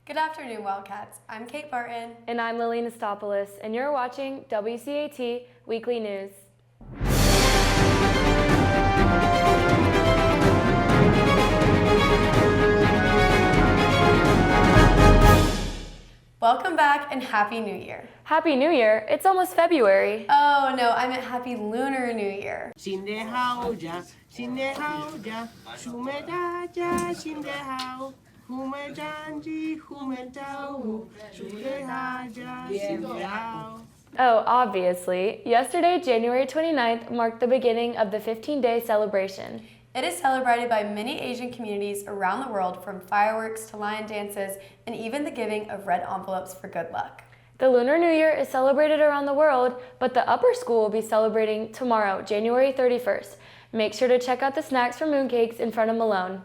Good afternoon, Wildcats. I'm Kate Barton. And I'm Lily Nastopoulos, and you're watching WCAT Weekly News. Welcome back and Happy New Year. Happy New Year! It's almost February. Oh no, I meant Happy Lunar New Year. 新年好呀，新年好呀，祝美大家新年好，虎门战绩虎门招呼，祝给大家新年好。 Oh, obviously. Yesterday, January 29th, marked the beginning of the 15-day celebration. It is celebrated by many Asian communities around the world, from fireworks to lion dances and even the giving of red envelopes for good luck. The Lunar New Year is celebrated around the world, but the upper school will be celebrating tomorrow, January 31st. Make sure to check out the snacks for mooncakes in front of Malone.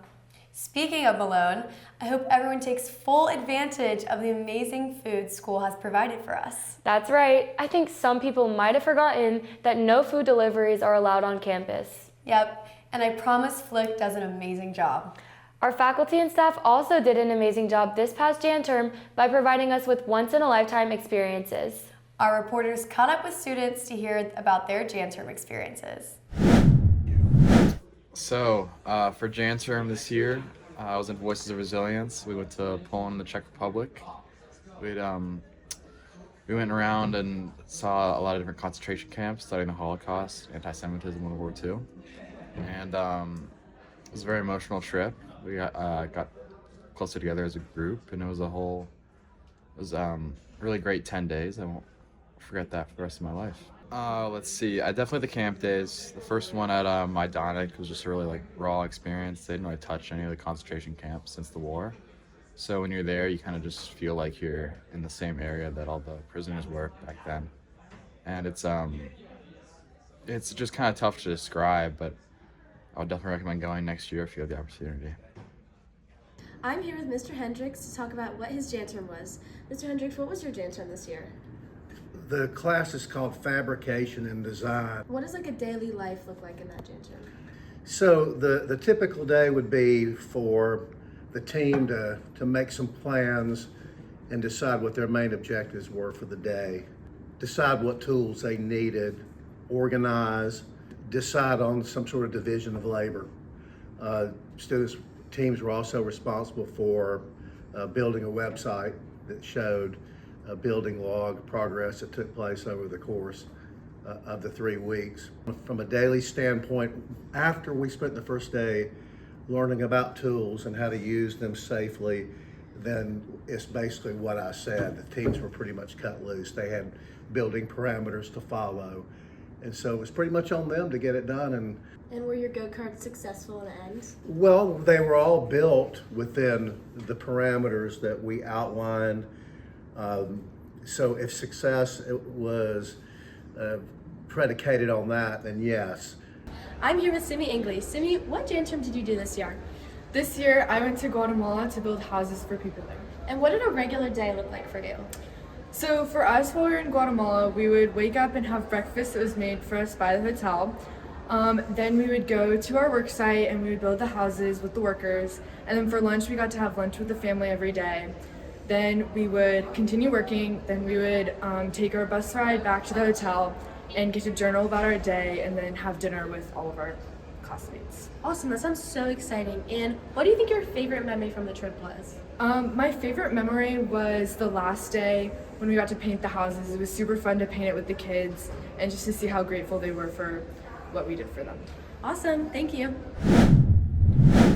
Speaking of Malone, I hope everyone takes full advantage of the amazing food school has provided for us. That's right. I think some people might have forgotten that no food deliveries are allowed on campus. Yep, and I promise Flick does an amazing job. Our faculty and staff also did an amazing job this past Jan term by providing us with once-in-a-lifetime experiences. Our reporters caught up with students to hear about their Jan term experiences. So, for Jan term this year, I was in Voices of Resilience. We went to Poland and the Czech Republic. We went around and saw a lot of different concentration camps, studying the Holocaust, anti-Semitism, World War II. And it was a very emotional trip. We got closer together as a group, and it was really great 10 days. I won't forget that for the rest of my life. Let's see. Definitely the camp days. The first one at Majdanek was just a really raw experience. They didn't really touch any of the concentration camps since the war. So when you're there, you kind of just feel like you're in the same area that all the prisoners were back then. And it's just kind of tough to describe, but I would definitely recommend going next year if you have the opportunity. I'm here with Mr. Hendricks to talk about what his Jan term was. Mr. Hendricks, what was your Jan term this year? The class is called Fabrication and Design. What does a daily life look like in that Jan term? So the typical day would be for the team to make some plans and decide what their main objectives were for the day, decide what tools they needed, organize, decide on some sort of division of labor. Teams were also responsible for building a website that showed a building log progress that took place over the course of the 3 weeks. From a daily standpoint, after we spent the first day learning about tools and how to use them safely, then it's basically what I said. The teams were pretty much cut loose. They had building parameters to follow. And so it was pretty much on them to get it done. And were your go-karts successful in the end? Well, they were all built within the parameters that we outlined. So if success was predicated on that, then yes. I'm here with Simi English. Simi, what Jan term did you do this year? This year, I went to Guatemala to build houses for people there. And what did a regular day look like for you? So for us, while we were in Guatemala, we would wake up and have breakfast that was made for us by the hotel. Then we would go to our work site and we would build the houses with the workers. And then for lunch, we got to have lunch with the family every day. Then we would continue working. Then we would take our bus ride back to the hotel and get to journal about our day and then have dinner with all of our classmates. Awesome, that sounds so exciting. And what do you think your favorite memory from the trip was? My favorite memory was the last day when we got to paint the houses. It was super fun to paint it with the kids and just to see how grateful they were for what we did for them. Awesome, thank you.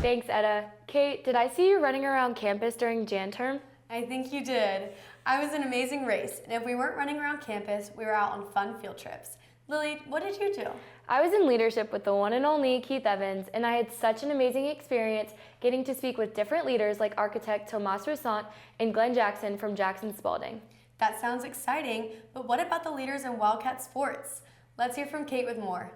Thanks, Etta. Kate, did I see you running around campus during Jan term? I think you did. I was an amazing race, and if we weren't running around campus, we were out on fun field trips. Lily, what did you do? I was in leadership with the one and only Keith Evans, and I had such an amazing experience getting to speak with different leaders like architect Tomas Roussant and Glenn Jackson from Jackson Spalding. That sounds exciting, but what about the leaders in Wildcat sports? Let's hear from Kate with more.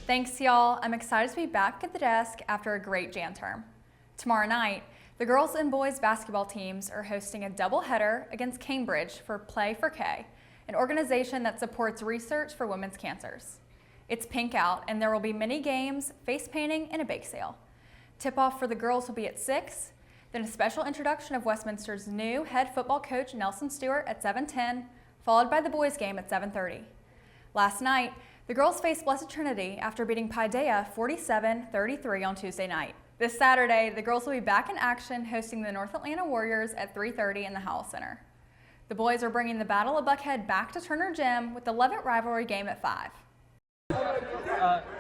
Thanks, y'all. I'm excited to be back at the desk after a great Jan term. Tomorrow night, the girls and boys basketball teams are hosting a doubleheader against Cambridge for Play for K. an organization that supports research for women's cancers. It's pink out, and there will be mini games, face painting, and a bake sale. Tip-off for the girls will be at 6, then a special introduction of Westminster's new head football coach, Nelson Stewart, at 7:10, followed by the boys' game at 7:30. Last night, the girls faced Blessed Trinity after beating Paideia 47-33 on Tuesday night. This Saturday, the girls will be back in action hosting the North Atlanta Warriors at 3:30 in the Howell Center. The boys are bringing the Battle of Buckhead back to Turner Gym with the Levitt rivalry game at 5.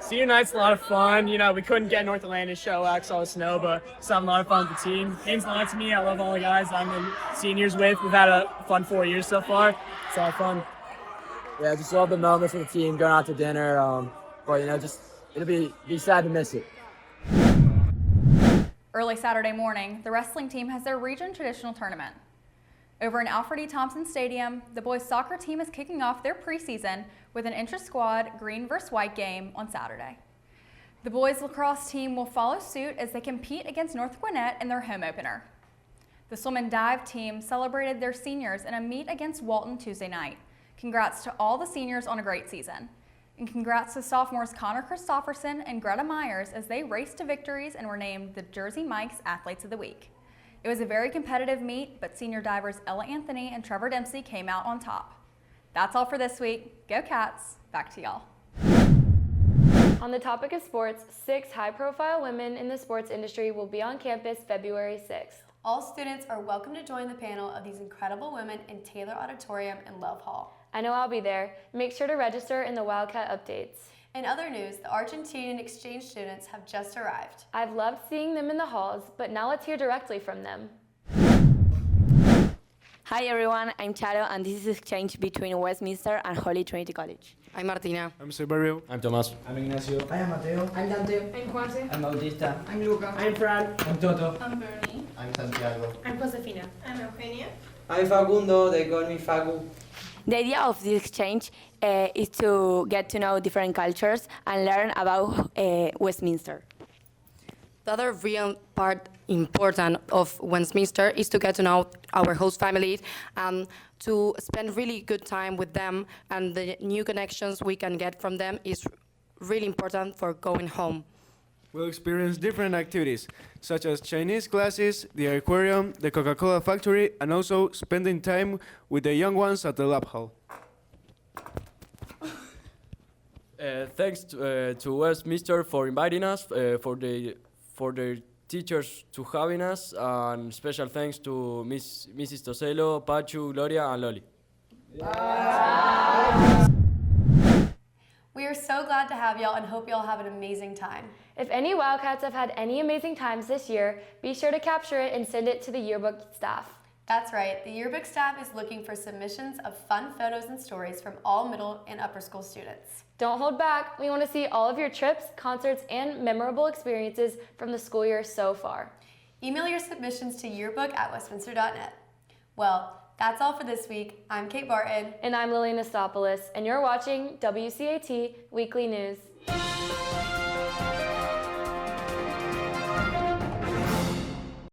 Senior night's a lot of fun. You know, we couldn't get North Atlanta to show out 'cause all the snow, but it's having a lot of fun with the team. It means a lot to me. I love all the guys I'm in seniors with. We've had a fun 4 years so far. It's a lot of fun. Yeah, just love the moments with the team, going out to dinner. But you know, just it'll be sad to miss it. Early Saturday morning, the wrestling team has their region traditional tournament. Over in Alfred E. Thompson Stadium, the boys soccer team is kicking off their preseason with an intra-squad green versus white game on Saturday. The boys lacrosse team will follow suit as they compete against North Gwinnett in their home opener. The swim and dive team celebrated their seniors in a meet against Walton Tuesday night. Congrats to all the seniors on a great season. And congrats to sophomores Connor Christofferson and Greta Myers as they raced to victories and were named the Jersey Mike's Athletes of the Week. It was a very competitive meet, but senior divers Ella Anthony and Trevor Dempsey came out on top. That's all for this week. Go Cats. Back to y'all. On the topic of sports, 6 high-profile women in the sports industry will be on campus February 6th. All students are welcome to join the panel of these incredible women in Taylor Auditorium in Love Hall. I know I'll be there. Make sure to register in the WCAT updates. In other news, the Argentinian exchange students have just arrived. I've loved seeing them in the halls, but now let's hear directly from them. Hi everyone, I'm Charo and this is exchange between Westminster and Holy Trinity College. I'm Martina. I'm Silverio. I'm Tomás. I'm Ignacio. I am Mateo. I'm Dante. I'm Juanse. I'm Bautista. I'm Luca. I'm Fran. I'm Toto. I'm Bernie. I'm Santiago. I'm Josefina. I'm Eugenia. I'm Facundo. They call me Facu. The idea of this exchange is to get to know different cultures and learn about Westminster. The other real part important of Westminster is to get to know our host families and to spend really good time with them, and the new connections we can get from them is really important for going home. We'll experience different activities, such as Chinese classes, the aquarium, the Coca-Cola factory, and also spending time with the young ones at the lab hall. Thanks to Westminster for inviting us, for their teachers to having us, and special thanks to Mrs. Toselo, Pachu, Gloria, and Loli. We are so glad to have y'all and hope y'all have an amazing time. If any Wildcats have had any amazing times this year, be sure to capture it and send it to the yearbook staff. That's right, the yearbook staff is looking for submissions of fun photos and stories from all middle and upper school students. Don't hold back. We want to see all of your trips, concerts, and memorable experiences from the school year so far. Email your submissions to yearbook@westminster.net. Well, that's all for this week. I'm Kate Barton. And I'm Lily Nastopoulos, and you're watching WCAT Weekly News.